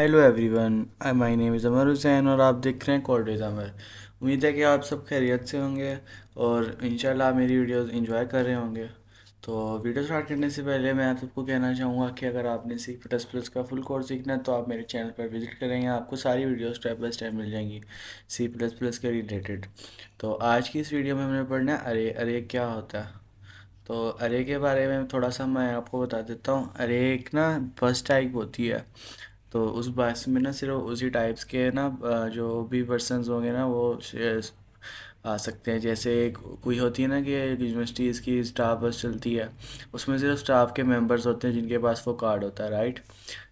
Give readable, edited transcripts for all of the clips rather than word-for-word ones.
Hello everyone, my name is Amar Hussain और आप देख रहे हैं कोडेज अमर। उम्मीद है कि आप सब खैरियत से होंगे और इंशाल्लाह आप मेरी वीडियोस एंजॉय कर रहे होंगे। तो वीडियो स्टार्ट करने से पहले मैं आप सबको कहना चाहूँगा कि अगर आपने सी प्लस प्लस का फुल कोर्स सीखना है तो आप मेरे चैनल पर विजिट करेंगे, आपको सारी वीडियो स्टेप बाय स्टेप मिल जाएंगी सी प्लस प्लस के रिलेटेड। तो आज की इस वीडियो में हमने पढ़ना है अरे अरे क्या होता है। तो अरे के बारे में थोड़ा सा मैं आपको बता देता हूँ। अरे एक ना फर्स्ट टाइप होती है, तो उस बस में ना सिर्फ उसी टाइप्स के ना जो भी पर्सन्स होंगे ना वो आ सकते हैं। जैसे कोई होती है ना कि यूनिवर्सिटीज़ की स्टाफ बस चलती है, उसमें सिर्फ स्टाफ के मेंबर्स होते हैं जिनके पास वो कार्ड होता है, राइट।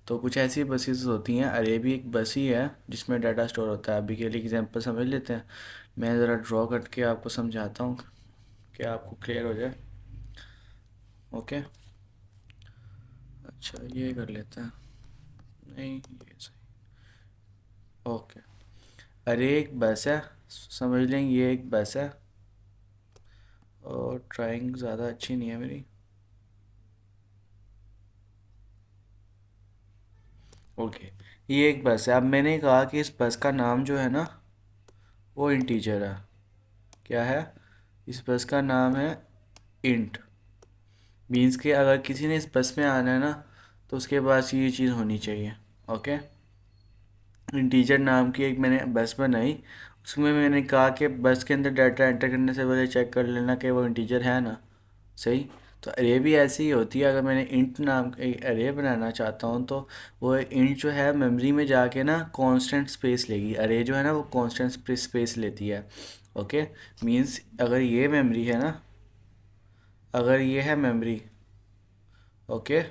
तो कुछ ऐसी बसेस होती हैं, अरे भी एक बस ही है जिसमें डाटा स्टोर होता है। अभी के लिए एग्जांपल समझ लेते हैं, मैं ज़रा ड्रॉ करके आपको समझाता हूँ कि आपको क्लियर हो जाए। ओके, अच्छा ये कर लेते हैं, नहीं ये सही। ओके, अरे एक बस है, समझ लें ये एक बस है। और ड्राइंग ज़्यादा अच्छी नहीं है मेरी। ओके, ये एक बस है। अब मैंने कहा कि इस बस का नाम जो है ना वो इंटीजर है। क्या है? इस बस का नाम है इंट। मीन्स कि अगर किसी ने इस बस में आना है ना तो उसके पास ये चीज़ होनी चाहिए। ओके, इंटीजर नाम की एक मैंने बस बनाई, उसमें मैंने कहा कि बस के अंदर डाटा एंटर करने से पहले चेक कर लेना कि वो इंटीजर है ना। सही। तो अरे भी ऐसी ही होती है, अगर मैंने इंट नाम एक अरे बनाना चाहता हूँ तो वो इंट जो है मेमोरी में जाके ना कांस्टेंट स्पेस लेगी। अरे जो है ना वो कांस्टेंट स्पेस लेती है। ओके, मींस अगर ये मेमोरी है ना, अगर ये है मेमोरी, ओके।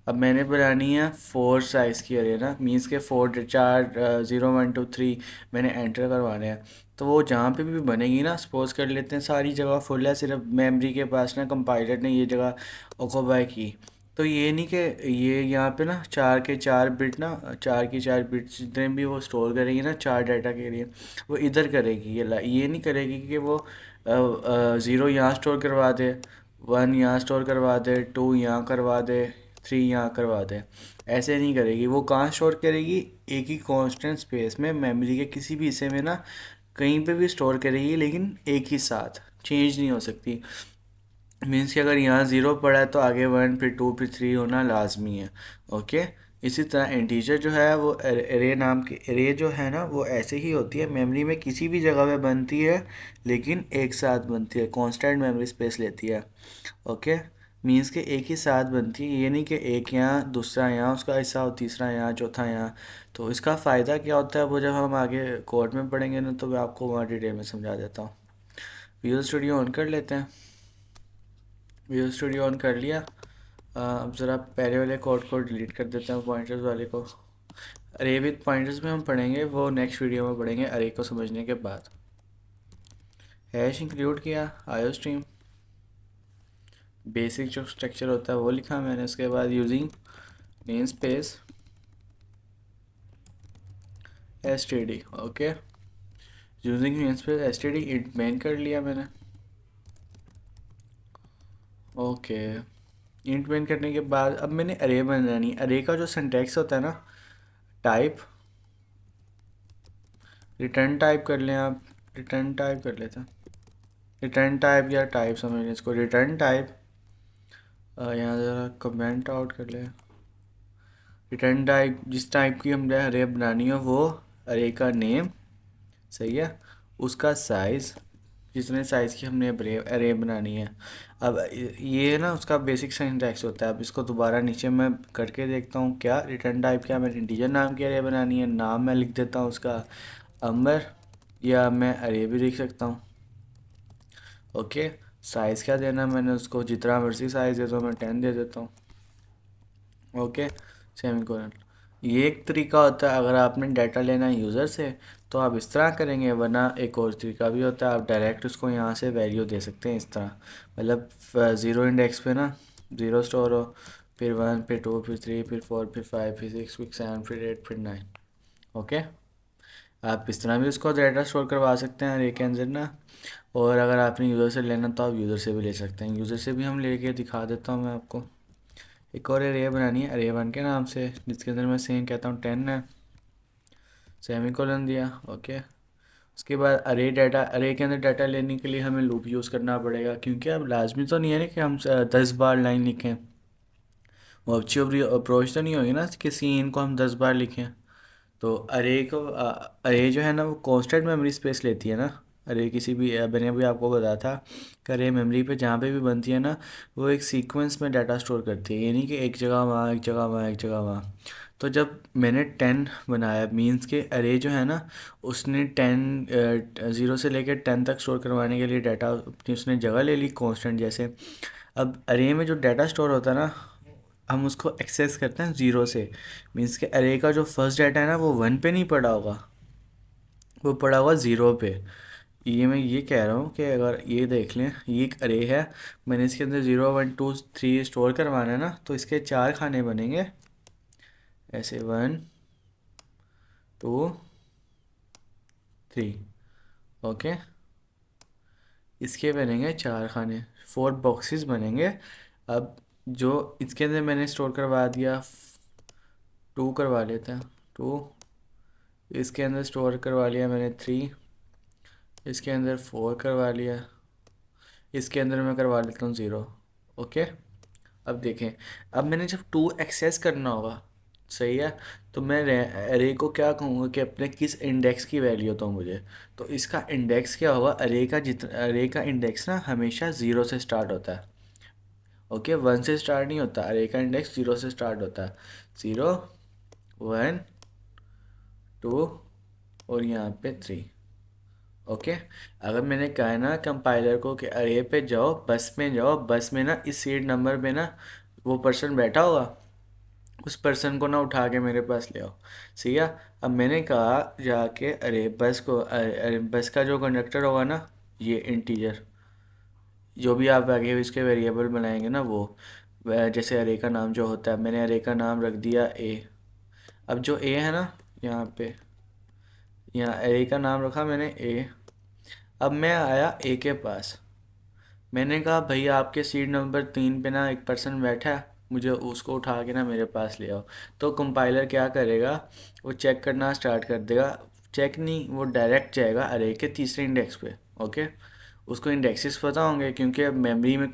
अब मैंने बनानी है फोर साइज़ की अरे ना, मीन्स के फोर चार 0 1 2 3 मैंने एंटर करवाने हैं। तो वो जहाँ पे भी बनेगी ना, सपोज कर लेते हैं सारी जगह फुल है, सिर्फ मेमोरी के पास ना कंपाइलर ने ये जगह ऑक्यूपाई की। तो ये नहीं कि ये यहाँ पे ना चार के चार बिट ना, चार की चार बिट जितने भी वो स्टोर करेगी ना चार डाटा के लिए, वो इधर करेगी। ये नहीं करेगी कि वो ज़ीरो यहाँ स्टोर करवा दे, वन यहाँ स्टोर करवा दे, टू यहाँ करवा दे, थ्री यहाँ करवा दे। ऐसे नहीं करेगी। वो कहाँ स्टोर करेगी? एक ही कांस्टेंट स्पेस में मेमोरी के किसी भी हिस्से में ना कहीं पे भी स्टोर करेगी, लेकिन एक ही साथ चेंज नहीं हो सकती। मीन्स कि अगर यहाँ ज़ीरो पड़ा है तो आगे वन फिर टू फिर थ्री होना लाजमी है। ओके, इसी तरह इंटीजर जो है वो एरे नाम की एरे जो है ना वो ऐसे ही होती है, मेमोरी में किसी भी जगह पे बनती है लेकिन एक साथ बनती है, कांस्टेंट मेमोरी स्पेस लेती है। ओके, मीन्स के एक ही साथ बनती है, ये नहीं कि एक यहाँ दूसरा यहाँ उसका हिस्सा हो, तीसरा यहाँ चौथा यहाँ। तो इसका फ़ायदा क्या होता है वो जब हम आगे कोर्ट में पढ़ेंगे ना तो मैं आपको वहाँ डिटेल में समझा देता हूँ। विजुअल स्टूडियो ऑन कर लेते हैं। विजुअल स्टूडियो ऑन कर लिया। अब ज़रा पहले वाले कोड को डिलीट कर देते हैं, पॉइंटर्स वाले को। अरे विद पॉइंटर्स में हम पढ़ेंगे, वो नेक्स्ट वीडियो में पढ़ेंगे अरे को समझने के बाद। हैश इंक्लूड किया, आयो स्ट्रीम, बेसिक जो स्ट्रक्चर होता है वो लिखा मैंने। उसके बाद using name space S T D. Okay, using name space S T D int main कर लिया मैंने। ओके, इंट मेन करने के बाद अब मैंने अरे बनानी। अरे का जो सिंटैक्स होता है ना, टाइप, रिटर्न टाइप कर लें आप, रिटर्न टाइप कर लेते हैं। रिटर्न टाइप या टाइप समझ लें इसको, रिटर्न टाइप। यहाँ ज़रा कमेंट आउट कर लें। रिटर्न टाइप जिस टाइप की हमने अरे बनानी हो वो अरे का नेम, सही है, उसका साइज़, जितने साइज़ की हमने अरे बनानी है। अब ये ना उसका बेसिक सिंटैक्स होता है। अब इसको दोबारा नीचे मैं करके देखता हूँ। क्या रिटर्न टाइप, क्या मैं इंटीजर नाम की अरे बनानी है, नाम मैं लिख देता हूँ उसका अमर, या मैं अरे भी लिख सकता हूँ। ओके, साइज़ क्या देना मैंने उसको, जितना मर्जी साइज़ दे दो, मैं 10 दे देता हूँ। Okay, semicolon. ये एक तरीका होता है अगर आपने डाटा लेना है यूज़र से तो आप इस तरह करेंगे, वरना एक और तरीका भी होता है, आप डायरेक्ट उसको यहाँ से वैल्यू दे सकते हैं इस तरह। मतलब ज़ीरो इंडेक्स पे ना ज़ीरो स्टोर हो, फिर वन फिर टू फिर थ्री फिर फोर फिर फाइव फिर सिक्स फिर सेवन फिर एट फिर नाइन। ओके, आप इस तरह भी उसको डाटा स्टोर करवा सकते हैं एक के अंदर ना। और अगर आपने यूज़र से लेना तो आप यूज़र से भी ले सकते हैं। यूज़र से भी हम लेके दिखा देता हूँ मैं आपको। एक और एरे बनानी है अरे वन के नाम से, जिसके अंदर मैं सेम कहता हूँ 10 है। सेमीकोलन दिया, ओके। उसके बाद अरे डाटा, अरे के अंदर डाटा लेने के लिए हमें लूप यूज़ करना पड़ेगा, क्योंकि अब लाजमी तो नहीं है ना कि हम 10 बार लाइन लिखें। वो अच्छी अप्रोच तो नहीं होगी ना कि सीन को हम 10 बार लिखें। तो अरे जो है ना वो कांस्टेंट मेमोरी स्पेस लेती है ना। अरे किसी भी मैंने अभी आपको बताया था कि अरे मेमोरी पे जहाँ पे भी बनती है ना, वो एक सीक्वेंस में डाटा स्टोर करती है, ये नहीं कि एक जगह वहाँ, एक जगह वहाँ, एक जगह वहाँ। तो जब मैंने 10 बनाया, मीन्स के अरे जो है ना उसने 0 से लेकर 10 तक स्टोर करवाने के लिए डाटा अपनी उसने जगह ले ली कांस्टेंट जैसे। अब अरे में जो डाटा स्टोर होता है ना, हम उसको एक्सेस करते हैं 0 से। मीन्स के अरे का जो फर्स्ट डाटा है ना वो 1 पे नहीं पड़ा होगा, वो पड़ा हुआ 0 पे। ये मैं ये कह रहा हूँ कि अगर ये देख लें, ये एक अरे है, मैंने इसके अंदर 0 1 2 3 स्टोर करवाना है ना, तो इसके 4 खाने बनेंगे ऐसे, 1 2 3, ओके। इसके बनेंगे 4 खाने, 4 बॉक्सेस बनेंगे। अब जो इसके अंदर मैंने स्टोर करवा दिया, 2 करवा लेते हैं, 2। इसके अंदर स्टोर करवा लिया मैंने 3। इसके अंदर 4 करवा लिया। इसके अंदर मैं करवा लेता हूँ 0, ओके। अब देखें, अब मैंने जब 2 एक्सेस करना होगा, सही है, तो मैं अरे को क्या कहूँगा कि अपने किस इंडेक्स की वैल्यू दो मुझे। तो इसका इंडेक्स क्या होगा, अरे का इंडेक्स ना हमेशा 0 से स्टार्ट होता है, ओके। 1 से स्टार्ट नहीं होता, अरे का इंडेक्स 0 से स्टार्ट होता है। 0 1 2 और यहाँ पे 3, ओके। अगर मैंने कहा है ना कंपाइलर को कि अरे पे जाओ, बस में जाओ, बस में ना इस सीट नंबर पे ना वो पर्सन बैठा होगा, उस पर्सन को ना उठा के मेरे पास ले आओ, सही है। अब मैंने कहा जाके अरे बस को, अरे बस का जो कंडक्टर होगा ना, ये इंटीजर, जो भी आप आगे इसके वेरिएबल बनाएंगे ना वो, जैसे अरे का नाम जो होता है, मैंने अरे का नाम रख दिया ए। अब जो ए है ना, यहाँ पे, यहाँ अरे का नाम रखा मैंने ए। अब मैं आया ए के पास, मैंने कहा भैया आपके सीट नंबर 3 पे ना एक पर्सन बैठा है, मुझे उसको उठा के ना मेरे पास ले आओ। तो कंपाइलर क्या करेगा, वो चेक करना स्टार्ट कर देगा। चेक नहीं, वो डायरेक्ट जाएगा अरे के तीसरे इंडेक्स पे, ओके। उसको इंडेक्सेस पता होंगे, क्योंकि अब मेमोरी में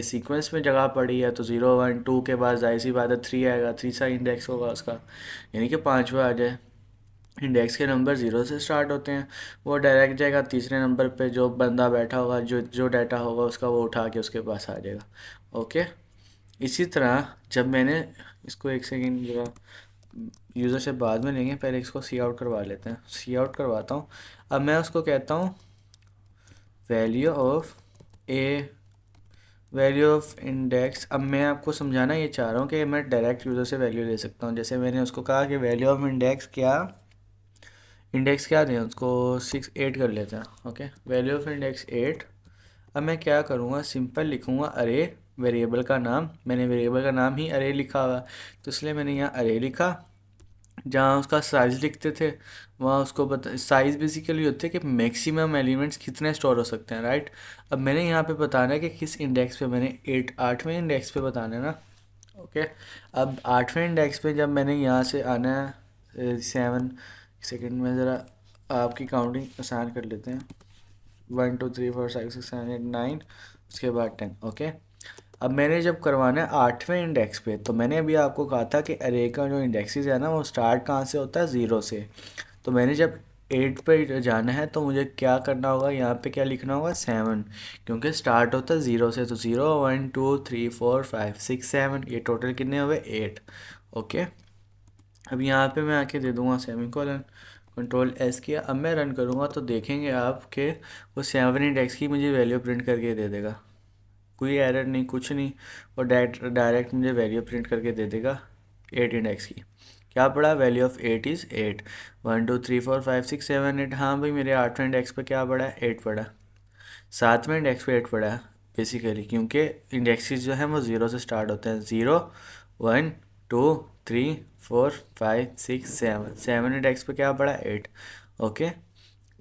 सीक्वेंस में जगह पड़ी है, तो 0 1 2 के बाद जाहिर सी बात है 3 आएगा, तीसरा इंडेक्स होगा उसका, यानी कि पाँचवा आ जाए। इंडेक्स के नंबर 0 से स्टार्ट होते हैं, वो डायरेक्ट जाएगा तीसरे नंबर पे, जो बंदा बैठा होगा, जो जो डाटा होगा उसका, वो उठा के उसके पास आ जाएगा, ओके। इसी तरह जब मैंने इसको, एक सेकेंड जरा, यूज़र से बाद में लेंगे, पहले इसको सी आउट करवा लेते हैं, सी आउट करवाता हूँ। अब मैं उसको कहता हूँ value of A, value of index. अब मैं आपको समझाना ये चाह रहा हूँ कि मैं डायरेक्ट यूज़र से वैल्यू ले सकता हूँ। जैसे मैंने उसको कहा कि वैल्यू ऑफ इंडेक्स क्या, इंडेक्स क्या दें उसको, 6 8 कर लेते हैं, ओके। Value of index 8। अब मैं क्या करूँगा, सिंपल लिखूँगा अरे, वेरिएबल का नाम, मैंने वेरिएबल का नाम ही अरे लिखा हुआ, तो इसलिए मैंने यहाँ अरे लिखा। जहाँ उसका साइज़ लिखते थे, वहाँ उसको बता, साइज़ बेसिकली होते हैं कि मैक्सिमम एलिमेंट्स कितने स्टोर हो सकते हैं, राइट। अब मैंने यहाँ पे बताना है कि किस इंडेक्स पे, मैंने 8वें इंडेक्स पे बताना है ना, ओके। अब 8वें इंडेक्स पे जब मैंने यहाँ से आना है 7 सेकेंड में, ज़रा आपकी काउंटिंग आसान कर लेते हैं, 1 2 3 4 5 6 7 8 9, उसके बाद 10, ओके। अब मैंने जब करवाना है 8वें इंडेक्स पे, तो मैंने अभी आपको कहा था कि अरे का जो इंडेक्सेस है ना वो स्टार्ट कहाँ से होता है, 0 से। तो मैंने जब 8 पे जाना है तो मुझे क्या करना होगा, यहाँ पे क्या लिखना होगा, 7, क्योंकि स्टार्ट होता है 0 से। तो 0 1 2 3 4 5 6 7, ये टोटल कितने हुए, 8, ओके। अब यहाँ पे मैं आके दे दूँगा सेमीकोलन, कंट्रोल एस किया। अब मैं रन करूँगा तो देखेंगे आप कि वो 7 इंडेक्स की मुझे वैल्यू प्रिंट करके दे देगा, कोई एरर नहीं, कुछ नहीं। और डायरेक्ट मुझे वैल्यू प्रिंट करके दे देगा 8 इंडेक्स की। क्या पड़ा, वैल्यू ऑफ 8 इज़ 8। 1 2 3 4 5 6 7 8, हाँ भाई मेरे 8वें इंडेक्स पे क्या पड़ा है, 8 पड़ा। 7वें इंडेक्स पे 8 पड़ा है बेसिकली, क्योंकि इंडेक्सेस जो हैं वो 0 से स्टार्ट होते हैं। 0 1 2 3 4 5 6 7, 7 इंडेक्स पे क्या पड़ा है, 8, ओके।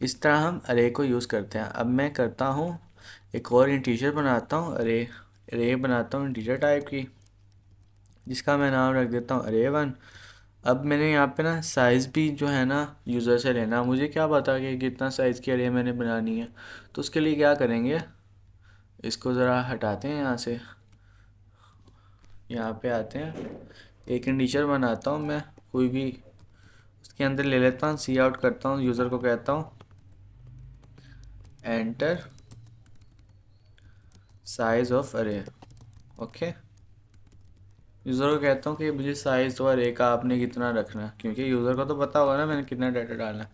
इस तरह हम अरे को यूज़ करते हैं। अब मैं करता हूँ एक और इंटीजर बनाता हूँ, अरे अरे बनाता हूँ इंटीजर टाइप की, जिसका मैं नाम रख देता हूँ अरे 1, अब मैंने यहाँ पे ना साइज़ भी जो है ना यूज़र से लेना, मुझे क्या पता कि कितना साइज़ की अरे मैंने बनानी है। तो उसके लिए क्या करेंगे, इसको ज़रा हटाते हैं यहाँ से, यहाँ पे आते हैं, एक इंटीजर बनाता हूँ मैं कोई भी, उसके अंदर ले लेता हूँ, सी आउट करता हूँ, यूज़र को कहता हूँ एंटर साइज़ ऑफ अरे। ओके, यूज़र को कहता हूँ कि मुझे साइज़ तो अरे का आपने कितना रखना है, क्योंकि यूज़र को तो पता होगा ना मैंने कितना डाटा डालना है।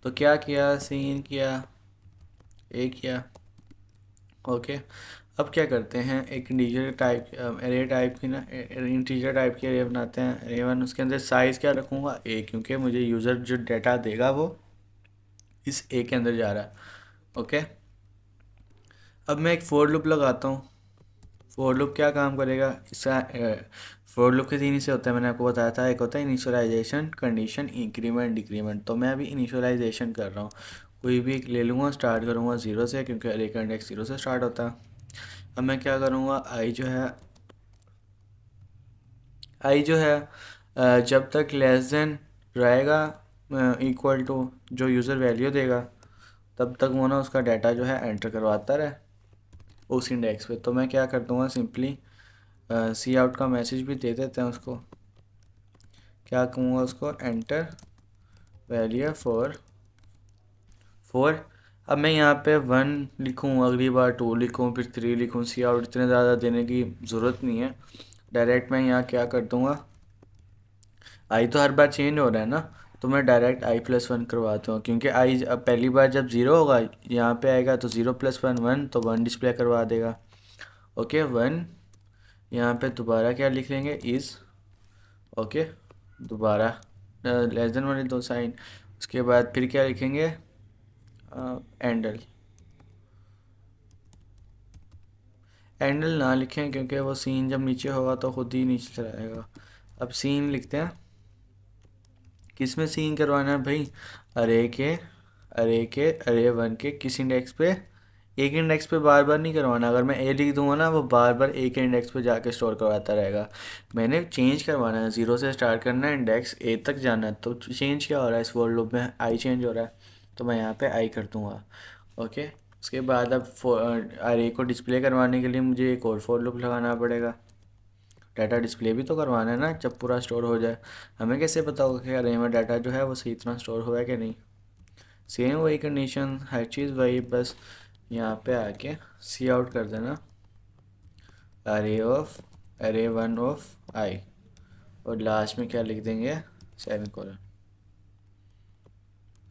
तो क्या किया, सीन किया, ए किया। ओके, अब क्या करते हैं, एक इंटीजर टाइप एरे टाइप की ना इंटीजर टाइप की एरे बनाते हैं, एरे वन। उसके अंदर साइज़ क्या रखूँगा, ए, क्योंकि मुझे यूज़र जो डाटा देगा वो इस ए के अंदर जा रहा है। ओके, अब मैं एक फोर लूप लगाता हूँ। फोर लूप क्या काम करेगा, इसका फोर लूप के तीन हिस्से होते हैं, मैंने आपको बताया था। एक होता है इनिशियलाइजेशन, कंडीशन, इंक्रीमेंट, डिक्रीमेंट। तो मैं अभी इनिशियलाइजेशन कर रहा हूँ, कोई भी एक ले लूँगा, स्टार्ट करूँगा ज़ीरो से, क्योंकि अरे का इंडेक्स ज़ीरो से स्टार्ट होता है। अब मैं क्या करूँगा, आई जो है जब तक लेस देन रहेगा इक्वल टू जो यूज़र वैल्यू देगा, तब तक वो ना उसका डाटा जो है एंटर करवाता रहे उस इंडेक्स पे। तो मैं क्या कर दूँगा, सिंपली सी आउट का मैसेज भी दे देते हैं उसको। क्या कहूँगा उसको, एंटर वैल्यू फॉर फोर। अब मैं यहाँ पे वन लिखूँ, अगली बार टू लिखूँ, फिर थ्री लिखूँ, सी आउट इतने ज़्यादा देने की ज़रूरत नहीं है। डायरेक्ट मैं यहाँ क्या कर दूँगा, आई तो हर बार चेंज हो रहा है ना, तो मैं डायरेक्ट आई प्लस वन करवाता हूँ, क्योंकि आई अब पहली बार जब ज़ीरो होगा यहाँ पे आएगा, तो ज़ीरो प्लस वन वन, तो वन डिस्प्ले करवा देगा। ओके, वन, यहाँ पे दोबारा क्या लिख लेंगे, इज़। ओके, दोबारा लेस देन वाली दो साइन। उसके बाद फिर क्या लिखेंगे, एंडल। एंडल ना लिखें, क्योंकि वो सीन जब नीचे होगा तो खुद ही नीचे चला जाएगा। अब सीन लिखते हैं, किस में सीन करवाना है भाई, अरे के अरे वन के किस इंडेक्स पे, एक इंडेक्स पे बार बार नहीं करवाना। अगर मैं ए लिख दूंगा ना, वो बार बार एक इंडेक्स पे जाके स्टोर करवाता रहेगा। मैंने चेंज करवाना है, ज़ीरो से स्टार्ट करना है, इंडेक्स ए तक जाना है। तो चेंज क्या हो रहा है इस फॉर लूप में, आई चेंज हो रहा है, तो मैं यहाँ पे आई कर दूँगा। ओके, उसके बाद अब अरे को डिस्प्ले करवाने के लिए मुझे एक और फॉर लूप लगाना पड़ेगा। डाटा डिस्प्ले भी तो करवाना है ना जब पूरा स्टोर हो जाए। हमें कैसे पता होगा कि अरे में डाटा जो है वो सही तरह स्टोर हुआ है कि नहीं। सेम वही कंडीशन, हर चीज़ वही, बस यहाँ पे आके सी आउट कर देना अरे वन ऑफ आई, और लास्ट में क्या लिख देंगे, सेवन कोलन,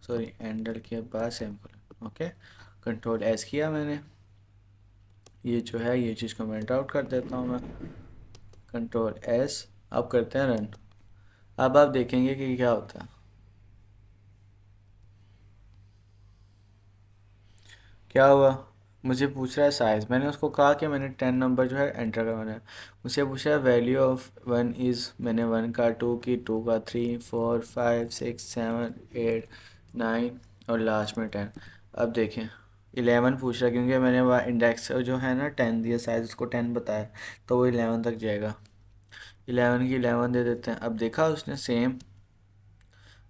सॉरी एंडल के बाद seven colon. Okay, control S किया मैंने, ये जो है ये चीज़ कमेंट आउट कर देता हूँ मैं, कंट्रोल एस। अब करते हैं रन। अब आप देखेंगे कि क्या होता है। क्या हुआ, मुझे पूछ रहा है साइज़, मैंने उसको कहा कि मैंने 10 नंबर जो है एंटर करवाना है। मुझसे पूछा है वैल्यू ऑफ वन इज़, मैंने वन का, टू की, टू का, three, four, five, six, seven, eight, nine, और लास्ट में 10। अब देखें, 11 पूछ रहा है, क्योंकि मैंने वहाँ इंडेक्स जो है ना 10 दिया, साइज़ उसको 10 बताया, तो वो 11 तक जाएगा। 11 की 11 दे देते हैं। अब देखा उसने same,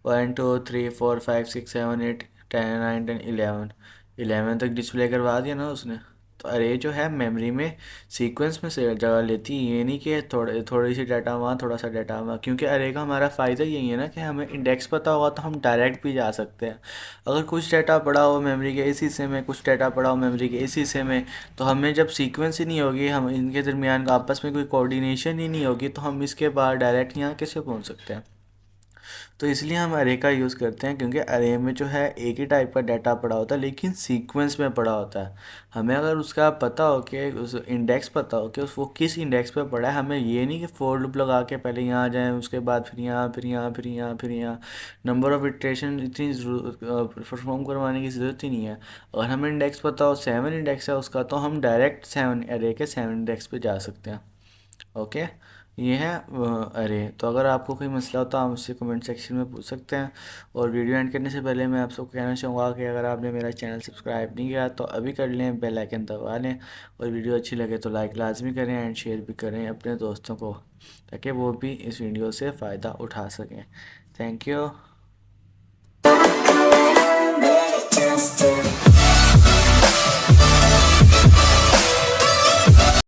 one two three four five six seven eight, ten, nine, ten, 11, 11 तक डिस्प्ले करवा दिया ना उसने। तो अरे जो है मेमोरी में सीक्वेंस में से जगह लेती है, ये नहीं कि थोड़ी सी डाटा वहाँ, थोड़ा सा डाटा वहाँ, क्योंकि अरे का हमारा फ़ायदा यही है ना कि हमें इंडेक्स पता होगा तो हम डायरेक्ट भी जा सकते हैं। अगर कुछ डाटा पड़ा हो मेमोरी के इस हिस्से में, कुछ डाटा पड़ा हो मेमोरी के इस हिस्से में, तो हमें जब सीक्वेंस ही नहीं होगी, हम इनके दरमियान आपस में कोई कोऑर्डिनेशन ही नहीं होगी, तो हम इसके बाद डायरेक्ट यहाँ कैसे पहुँच सकते हैं। तो इसलिए हम अरे का यूज़ करते हैं, क्योंकि अरे में जो है एक ही टाइप का डाटा पड़ा होता है, लेकिन सीक्वेंस में पड़ा होता है। हमें अगर उसका पता हो कि उस इंडेक्स पता हो कि उस वो किस इंडेक्स पे पड़ा है, हमें ये नहीं कि फोर लूप लगा के पहले यहाँ जाएँ, उसके बाद फिर यहाँ, फिर यहाँ, फिर यहाँ, फिर यहाँ, नंबर ऑफ इटरेशन इतनी परफॉर्म करवाने की ज़रूरत ही नहीं है। अगर हमें इंडेक्स पता हो, सेवन इंडेक्स है उसका, तो हम डायरेक्ट सेवन अरे के सेवन इंडेक्स पे जा सकते हैं। ओके, ये है अरे। तो अगर आपको कोई मसला हो तो आप मुझसे कमेंट सेक्शन में पूछ सकते हैं। और वीडियो एंड करने से पहले मैं आप सबको कहना चाहूँगा कि अगर आपने मेरा चैनल सब्सक्राइब नहीं किया तो अभी कर लें, बेल आइकन दबा लें। और वीडियो अच्छी लगे तो लाइक लाजमी करें एंड शेयर भी करें अपने दोस्तों को, ताकि वो भी इस वीडियो से फ़ायदा उठा सकें। Thank you.